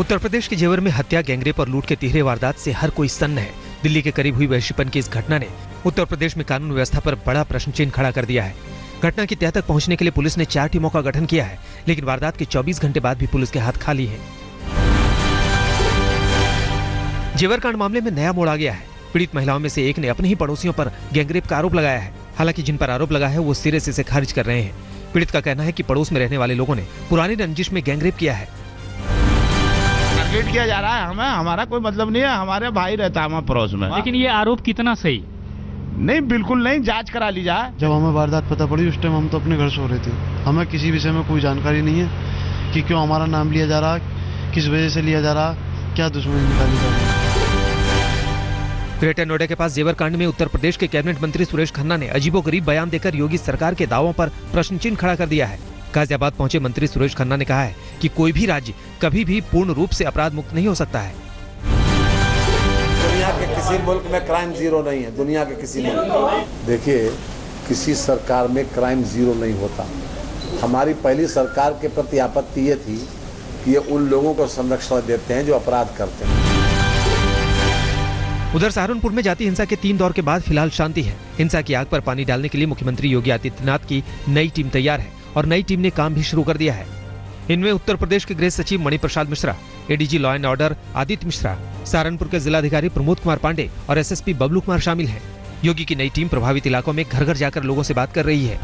उत्तर प्रदेश के जेवर में हत्या, गैंगरेप और लूट के तिहरे वारदात से हर कोई सन्न है। दिल्ली के करीब हुई वहशीपन की इस घटना ने उत्तर प्रदेश में कानून व्यवस्था पर बड़ा प्रश्न चिन्ह खड़ा कर दिया है। घटना की तह तक पहुंचने के लिए पुलिस ने 4 टीमों का गठन किया है, लेकिन वारदात के 24 घंटे बाद भी पुलिस के हाथ खाली है। जेवर कांड मामले में नया मोड़ आ गया है। पीड़ित महिलाओं में से एक ने अपने ही पड़ोसियों पर गैंगरेप का आरोप लगाया है। हालांकि जिन पर आरोप लगा है वो सिरे से इसे खारिज कर रहे हैं। पीड़ित का कहना है कि पड़ोस में रहने वाले लोगों ने पुरानी रंजिश में गैंगरेप किया है। टारगेट किया जा रहा है, हमें हमारा कोई मतलब नहीं है, हमारे भाई रहता है हमारे पड़ोस में। लेकिन ये आरोप कितना सही? नहीं, बिल्कुल नहीं, जांच करा ली जाए। जब हमें वारदात पता पड़ी उस टाइम हम तो अपने घर सो रहे थे। हमें किसी विषय में कोई जानकारी नहीं है कि क्यों हमारा नाम लिया जा रहा, किस वजह से लिया जा रहा, क्या दुश्मनी निकाली जा रही है। ग्रेटर नोएडा के पास जेवर कांड में उत्तर प्रदेश के कैबिनेट मंत्री सुरेश खन्ना ने अजीबोगरीब बयान देकर योगी सरकार के दावों पर प्रश्न चिन्ह खड़ा कर दिया है। गाजियाबाद पहुंचे मंत्री सुरेश खन्ना ने कहा है कि कोई भी राज्य कभी भी पूर्ण रूप से अपराध मुक्त नहीं हो सकता है। दुनिया के किसी मुल्क में क्राइम जीरो नहीं है, दुनिया के किसी मुल्क। देखिए, किसी सरकार में क्राइम जीरो नहीं होता। हमारी पहली सरकार के प्रति आपत्ति ये थी कि ये उन लोगों को संरक्षण देते हैं जो अपराध करते हैं। उधर सहारनपुर में जाति हिंसा के 3 दौर के बाद फिलहाल शांति है। हिंसा की आग पर पानी डालने के लिए मुख्यमंत्री योगी आदित्यनाथ की नई टीम तैयार है और नई टीम ने काम भी शुरू कर दिया है। इनमें उत्तर प्रदेश के गृह सचिव Mani Prasad Mishra, ADG law and order Aditya Mishra, Saharanpur के जिलाधिकारी प्रमोद कुमार पांडे और एसएसपी बबलू कुमार शामिल हैं। योगी की नई टीम प्रभावित इलाकों में घर घर जाकर लोगों से बात कर रही है।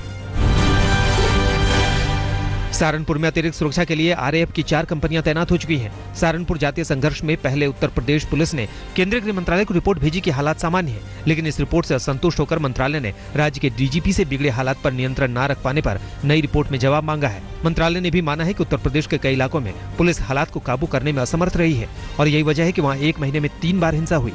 सहारनपुर में अतिरिक्त सुरक्षा के लिए आरएएफ की 4 कंपनियां तैनात हो चुकी हैं। सहारनपुर जातीय संघर्ष में पहले उत्तर प्रदेश पुलिस ने केंद्रीय गृह मंत्रालय को रिपोर्ट भेजी कि हालात सामान्य हैं, लेकिन इस रिपोर्ट से असंतुष्ट होकर मंत्रालय ने राज्य के डीजीपी से बिगड़े हालात पर नियंत्रण न रख पाने पर नई रिपोर्ट में जवाब मांगा है। मंत्रालय ने भी माना है कि उत्तर प्रदेश के कई इलाकों में पुलिस हालात को काबू करने में असमर्थ रही है और यही वजह है कि वहाँ 1 महीने में 3 बार हिंसा हुई।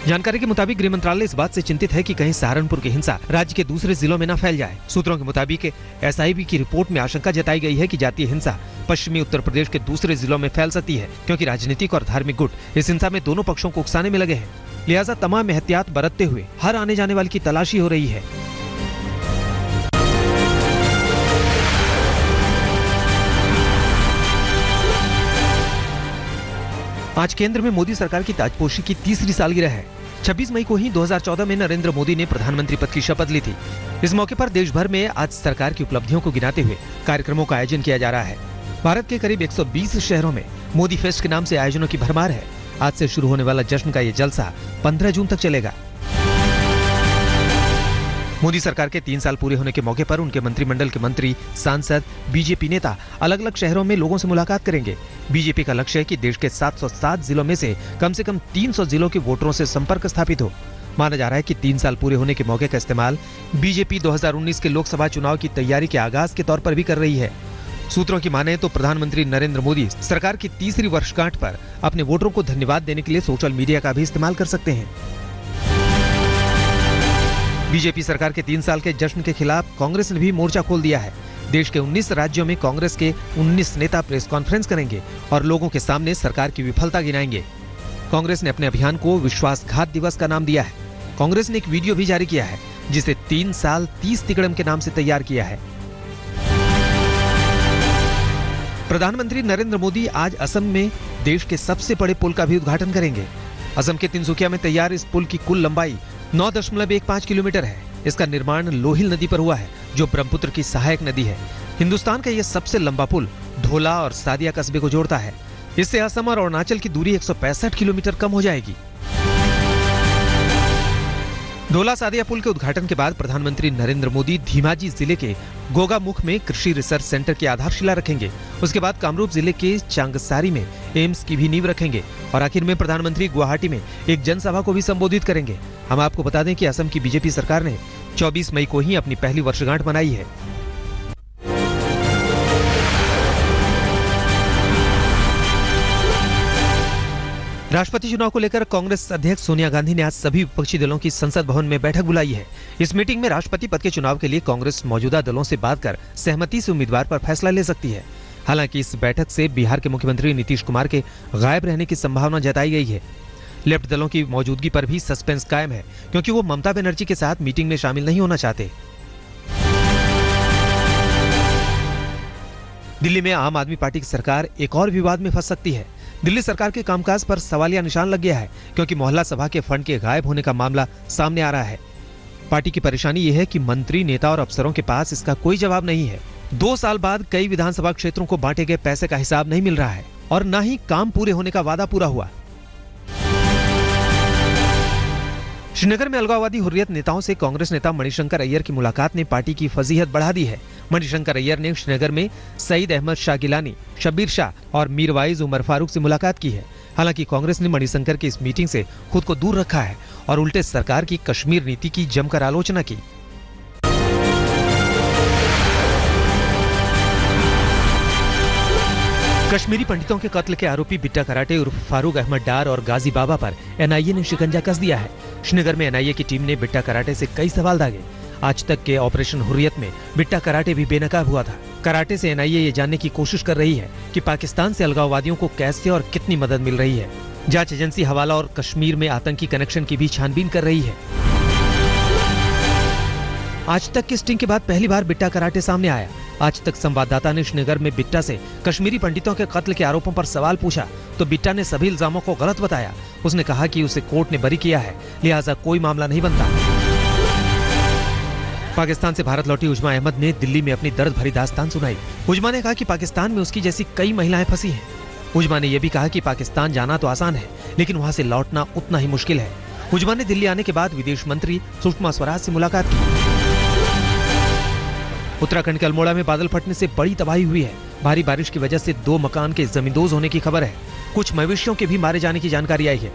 जानकारी के मुताबिक गृह मंत्रालय इस बात से चिंतित है कि कहीं सहारनपुर की हिंसा राज्य के दूसरे जिलों में न फैल जाए। सूत्रों के मुताबिक एसआईबी की रिपोर्ट में आशंका जताई गई है कि जातीय हिंसा पश्चिमी उत्तर प्रदेश के दूसरे जिलों में फैल सकती है, क्योंकि राजनीतिक और धार्मिक गुट इस हिंसा में दोनों पक्षों को उकसाने में लगे हैं। लिहाजा तमाम एहतियात बरतते हुए हर आने जाने वाले की तलाशी हो रही है। आज केंद्र में मोदी सरकार की ताजपोशी की 3री सालगिरह है। 26 मई को ही 2014 में नरेंद्र मोदी ने प्रधानमंत्री पद की शपथ ली थी। इस मौके पर देश भर में आज सरकार की उपलब्धियों को गिनाते हुए कार्यक्रमों का आयोजन किया जा रहा है। भारत के करीब 120 शहरों में मोदी फेस्ट के नाम से आयोजनों की भरमार है। आज से शुरू होने वाला जश्न का ये जलसा 15 जून तक चलेगा। मोदी सरकार के 3 साल पूरे होने के मौके पर उनके मंत्रिमंडल के मंत्री, सांसद, बीजेपी नेता अलग अलग शहरों में लोगों से मुलाकात करेंगे। बीजेपी का लक्ष्य है कि देश के 707 जिलों में से कम 300 जिलों के वोटरों से संपर्क स्थापित हो। माना जा रहा है कि 3 साल पूरे होने के मौके का इस्तेमाल बीजेपी 2019 के लोकसभा चुनाव की तैयारी के आगाज के तौर पर भी कर रही है। सूत्रों की माने तो प्रधानमंत्री नरेंद्र मोदी सरकार की 3री वर्षगांठ पर अपने वोटरों को धन्यवाद देने के लिए सोशल मीडिया का भी इस्तेमाल कर सकते हैं। बीजेपी सरकार के 3 साल के जश्न के खिलाफ कांग्रेस ने भी मोर्चा खोल दिया है। देश के 19 राज्यों में कांग्रेस के 19 नेता प्रेस कॉन्फ्रेंस करेंगे और लोगों के सामने सरकार की विफलता गिनाएंगे। कांग्रेस ने अपने अभियान को विश्वासघात दिवस का नाम दिया है। कांग्रेस ने एक वीडियो भी जारी किया है जिसे 3 साल 30 तिकड़म के नाम से तैयार किया है। प्रधानमंत्री नरेंद्र मोदी आज असम में देश के सबसे बड़े पुल का भी उद्घाटन करेंगे। असम के तिनसुकिया में तैयार इस पुल की कुल लंबाई 9.15 किलोमीटर है। इसका निर्माण लोहिल नदी पर हुआ है, जो ब्रह्मपुत्र की सहायक नदी है। हिंदुस्तान का यह सबसे लंबा पुल ढोला और सादिया कस्बे को जोड़ता है। इससे असम और अरुणाचल की दूरी 165 किलोमीटर कम हो जाएगी। ढोला सादिया पुल के उद्घाटन के बाद प्रधानमंत्री नरेंद्र मोदी धीमाजी जिले के गोगामुख में कृषि रिसर्च सेंटर की आधारशिला रखेंगे। उसके बाद कामरूप जिले के चांगसारी में एम्स की भी नींव रखेंगे और आखिर में प्रधानमंत्री गुवाहाटी में एक जनसभा को भी संबोधित करेंगे। हम आपको बता दें कि असम की बीजेपी सरकार ने 24 मई को ही अपनी पहली वर्षगांठ मनाई है। राष्ट्रपति चुनाव को लेकर कांग्रेस अध्यक्ष सोनिया गांधी ने आज सभी विपक्षी दलों की संसद भवन में बैठक बुलाई है। इस मीटिंग में राष्ट्रपति पद के चुनाव के लिए कांग्रेस मौजूदा दलों से बात कर सहमति से उम्मीदवार पर फैसला ले सकती है। हालांकि इस बैठक से बिहार के मुख्यमंत्री नीतीश कुमार के गायब रहने की संभावना जताई गई है। लेफ्ट दलों की मौजूदगी पर भी सस्पेंस कायम है, क्योंकि वो ममता बनर्जी के साथ मीटिंग में शामिल नहीं होना चाहते। दिल्ली में आम आदमी पार्टी की सरकार एक और विवाद में फंस सकती है। दिल्ली सरकार के कामकाज पर सवालिया निशान लग गया है, क्योंकि मोहल्ला सभा के फंड के गायब होने का मामला सामने आ रहा है। पार्टी की परेशानी यह है कि मंत्री, नेता और अफसरों के पास इसका कोई जवाब नहीं है। 2 साल बाद कई विधानसभा क्षेत्रों को बांटे गए पैसे का हिसाब नहीं मिल रहा है और न ही काम पूरे होने का वादा पूरा हुआ। श्रीनगर में अलगाववादी हुर्रियत नेताओं से कांग्रेस नेता मणिशंकर अय्यर की मुलाकात ने पार्टी की फजीहत बढ़ा दी है। मणिशंकर अय्यर ने श्रीनगर में सईद अहमद शाह गिलानी, शब्बीर शाह और मीरवाइज उमर फारूक से मुलाकात की है। हालांकि कांग्रेस ने मणिशंकर की इस मीटिंग से खुद को दूर रखा है और उल्टे सरकार की कश्मीर नीति की जमकर आलोचना की। कश्मीरी पंडितों के कत्ल के आरोपी बिट्टा कराटे उर्फ फारूक अहमद डार और गाजी बाबा पर एनआईए ने शिकंजा कस दिया है। श्रीनगर में एनआईए की टीम ने बिट्टा कराटे से कई सवाल दागे। आज तक के ऑपरेशन हुर्रियत में बिट्टा कराटे भी बेनकाब हुआ था। कराटे से एनआईए ये जानने की कोशिश कर रही है कि पाकिस्तान से अलगाववादियों को कैसे और कितनी मदद मिल रही है। जांच एजेंसी हवाला और कश्मीर में आतंकी कनेक्शन की भी छानबीन कर रही है। आज तक की स्टिंग के बाद पहली बार बिट्टा कराटे सामने आया। आज तक संवाददाता ने श्रीनगर में बिट्टा से कश्मीरी पंडितों के कत्ल के आरोपों पर सवाल पूछा तो बिट्टा ने सभी इल्जामों को गलत बताया। उसने कहा कि उसे कोर्ट ने बरी किया है, लिहाजा कोई मामला नहीं बनता। पाकिस्तान से भारत लौटी उजमा अहमद ने दिल्ली में अपनी दर्द भरी दास्तान सुनाई। उजमा ने कहा कि पाकिस्तान में उसकी जैसी कई महिलाएं फंसी हैं। उजमा ने यह भी कहा कि पाकिस्तान जाना तो आसान है, लेकिन वहां से लौटना उतना ही मुश्किल है। उजमा ने दिल्ली आने के बाद विदेश मंत्री सुषमा स्वराज से मुलाकात की। उत्तराखंड के अल्मोड़ा में बादल फटने से बड़ी तबाही हुई है। भारी बारिश की वजह से 2 मकान के जमींदोज होने की खबर है। कुछ मवेशियों के भी मारे जाने की जानकारी आई है।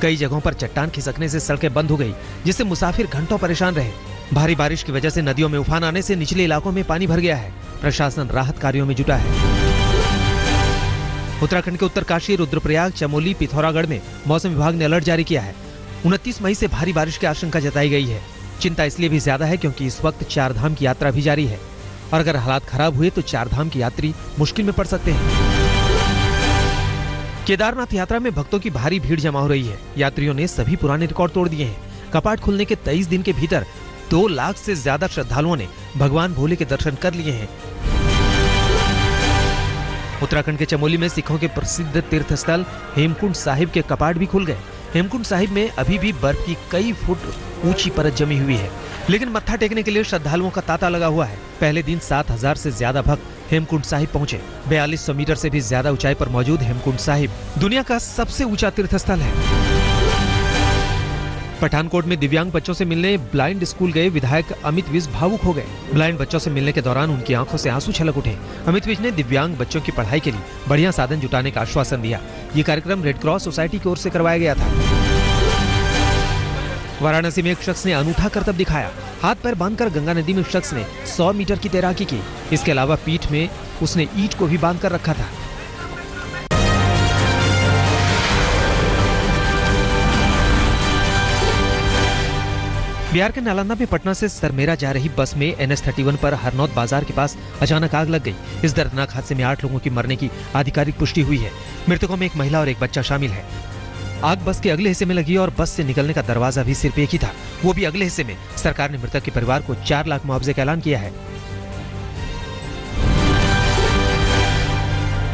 कई जगहों पर चट्टान खिसकने से सड़कें बंद हो गई, जिससे मुसाफिर घंटों परेशान रहे। भारी बारिश की वजह से नदियों में उफान आने से निचले इलाकों में पानी भर गया है। प्रशासन राहत कार्यों में जुटा है। उत्तराखंड के उत्तरकाशी, रुद्रप्रयाग, चमोली, पिथौरागढ़ में मौसम विभाग ने अलर्ट जारी किया है। 29 मई से भारी बारिश की आशंका जताई गई है। चिंता इसलिए भी ज्यादा है क्योंकि इस वक्त 4 धाम की यात्रा भी जारी है और अगर हालात खराब हुए तो 4 धाम की यात्री मुश्किल में पड़ सकते हैं। केदारनाथ यात्रा में भक्तों की भारी भीड़ जमा हो रही है। यात्रियों ने सभी पुराने रिकॉर्ड तोड़ दिए हैं। कपाट खुलने के 23 दिन के भीतर 2 लाख से ज्यादा श्रद्धालुओं ने भगवान भोले के दर्शन कर लिए हैं। उत्तराखंड के चमोली में सिखों के प्रसिद्ध तीर्थ स्थल हेमकुंड साहिब के कपाट भी खुल गए। हेमकुंड साहिब में अभी भी बर्फ की कई फुट ऊंची परत जमी हुई है, लेकिन मत्था टेकने के लिए श्रद्धालुओं का तांता लगा हुआ है। पहले दिन 7000 से ज्यादा भक्त हेमकुंड साहिब पहुंचे। 4200 मीटर से भी ज्यादा ऊंचाई पर मौजूद हेमकुंड साहिब दुनिया का सबसे ऊंचा तीर्थ स्थल है। पठानकोट में दिव्यांग बच्चों से मिलने ब्लाइंड स्कूल गए विधायक अमित विज भावुक हो गए। ब्लाइंड बच्चों से मिलने के दौरान उनकी आंखों से आंसू छलक उठे। अमित विज ने दिव्यांग बच्चों की पढ़ाई के लिए बढ़िया साधन जुटाने का आश्वासन दिया। ये कार्यक्रम रेड क्रॉस सोसाइटी की ओर से करवाया गया था। वाराणसी में एक शख्स ने अनूठा करतब दिखाया। हाथ पैर बांधकर गंगा नदी में शख्स ने 100 मीटर की तैराकी की। इसके अलावा पीठ में उसने ईंट को भी बांध कर रखा था। बिहार के नालंदा में पटना से सरमेरा जा रही बस में NH31 पर हरनौत बाजार के पास अचानक आग लग गई। इस दर्दनाक हादसे में 8 लोगों की मरने की आधिकारिक पुष्टि हुई है। मृतकों में एक महिला और एक बच्चा शामिल है। आग बस के अगले हिस्से में लगी और बस से निकलने का दरवाजा भी सिर्फ एक ही था, वो भी अगले हिस्से में। सरकार ने मृतक के परिवार को 4 लाख मुआवजे का ऐलान किया है।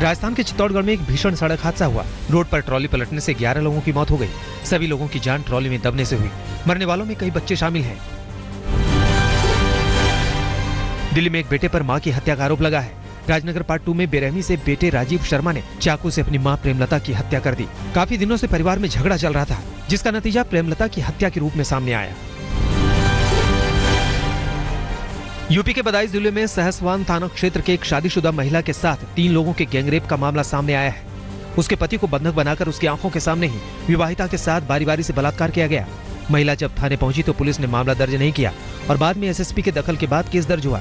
राजस्थान के चित्तौड़गढ़ में एक भीषण सड़क हादसा हुआ। रोड पर ट्रॉली पलटने से 11 लोगों की मौत हो गई। सभी लोगों की जान ट्रॉली में दबने से हुई। मरने वालों में कई बच्चे शामिल हैं। दिल्ली में एक बेटे पर मां की हत्या का आरोप लगा है। राजनगर पार्ट 2 में बेरहमी से बेटे राजीव शर्मा ने चाकू से अपनी मां प्रेमलता की हत्या कर दी। काफी दिनों से परिवार में झगड़ा चल रहा था, जिसका नतीजा प्रेमलता की हत्या के रूप में सामने आया। यूपी के बदायूं जिले में सहसवान थाना क्षेत्र के एक शादीशुदा महिला के साथ 3 लोगों के गैंगरेप का मामला सामने आया है। उसके पति को बंधक बनाकर उसकी आंखों के सामने ही विवाहिता के साथ बारी बारी से बलात्कार किया गया। महिला जब थाने पहुंची तो पुलिस ने मामला दर्ज नहीं किया और बाद में एसएसपी के दखल के बाद केस दर्ज हुआ।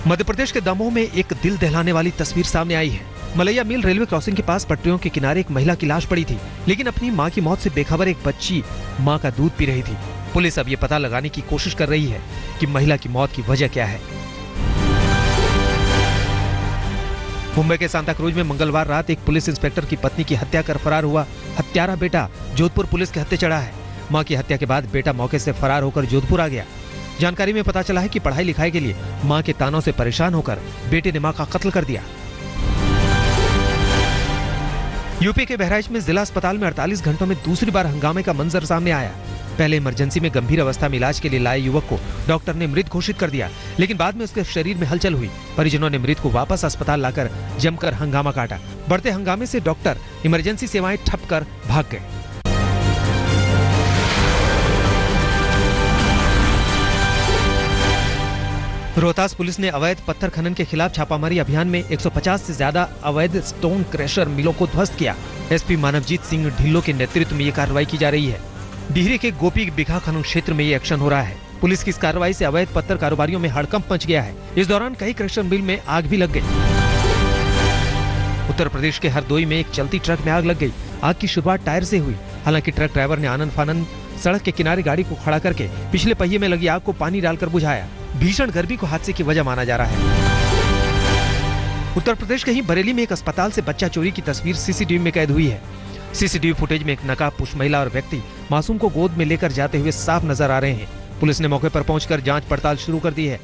मध्य प्रदेश के दमोह में एक दिल दहलाने वाली तस्वीर सामने आई है। मलैया मिल रेलवे क्रॉसिंग के पास पटरियों के किनारे एक महिला की लाश पड़ी थी, लेकिन अपनी मां की मौत से बेखबर एक बच्ची मां का दूध पी रही थी। पुलिस अब ये पता लगाने की कोशिश कर रही है कि महिला की मौत की वजह क्या है। मुंबई के सांता क्रूज में मंगलवार रात एक पुलिस इंस्पेक्टर की पत्नी की हत्या कर फरार हुआ हत्यारा बेटा जोधपुर पुलिस के हत्थे चढ़ा है। मां की हत्या के बाद बेटा मौके से फरार होकर जोधपुर आ गया। जानकारी में पता चला है कि पढ़ाई लिखाई के लिए मां के तानों से परेशान होकर बेटे ने मां का कत्ल कर दिया। यूपी के बहराइच में जिला अस्पताल में 48 घंटों में दूसरी बार हंगामे का मंजर सामने आया। पहले इमरजेंसी में गंभीर अवस्था में इलाज के लिए लाए युवक को डॉक्टर ने मृत घोषित कर दिया, लेकिन बाद में उसके शरीर में हलचल हुई। परिजनों ने मृत को वापस अस्पताल लाकर जमकर हंगामा काटा। बढ़ते हंगामे से डॉक्टर इमरजेंसी सेवाएं ठप कर भाग गए। रोहतास पुलिस ने अवैध पत्थर खनन के खिलाफ छापामारी अभियान में 150 से ज्यादा अवैध स्टोन क्रशर मिलों को ध्वस्त किया। एसपी मानवजीत सिंह ढिल्लो के नेतृत्व में ये कार्रवाई की जा रही है। डिहरी के गोपी बिघा खनन क्षेत्र में ये एक्शन हो रहा है। पुलिस की इस कार्रवाई से अवैध पत्थर कारोबारियों में हड़कंप मच गया है। इस दौरान कई क्रशर मिल में आग भी लग गई। उत्तर प्रदेश के हरदोई में एक चलती ट्रक में आग लग गई। आग की शुरुआत टायर से हुई। हालांकि ट्रक ड्राइवर ने आनंद फानंद सड़क के किनारे गाड़ी को खड़ा करके पिछले पहिए में लगी आग को पानी डालकर बुझाया। भीषण गर्मी को हादसे की वजह माना जा रहा है। उत्तर प्रदेश के ही बरेली में एक अस्पताल से बच्चा चोरी की तस्वीर सीसीटीवी में कैद हुई है। सीसीटीवी फुटेज में एक नकाबपोश महिला और व्यक्ति मासूम को गोद में लेकर जाते हुए साफ नजर आ रहे हैं। पुलिस ने मौके पर पहुंचकर जांच पड़ताल शुरू कर दी है।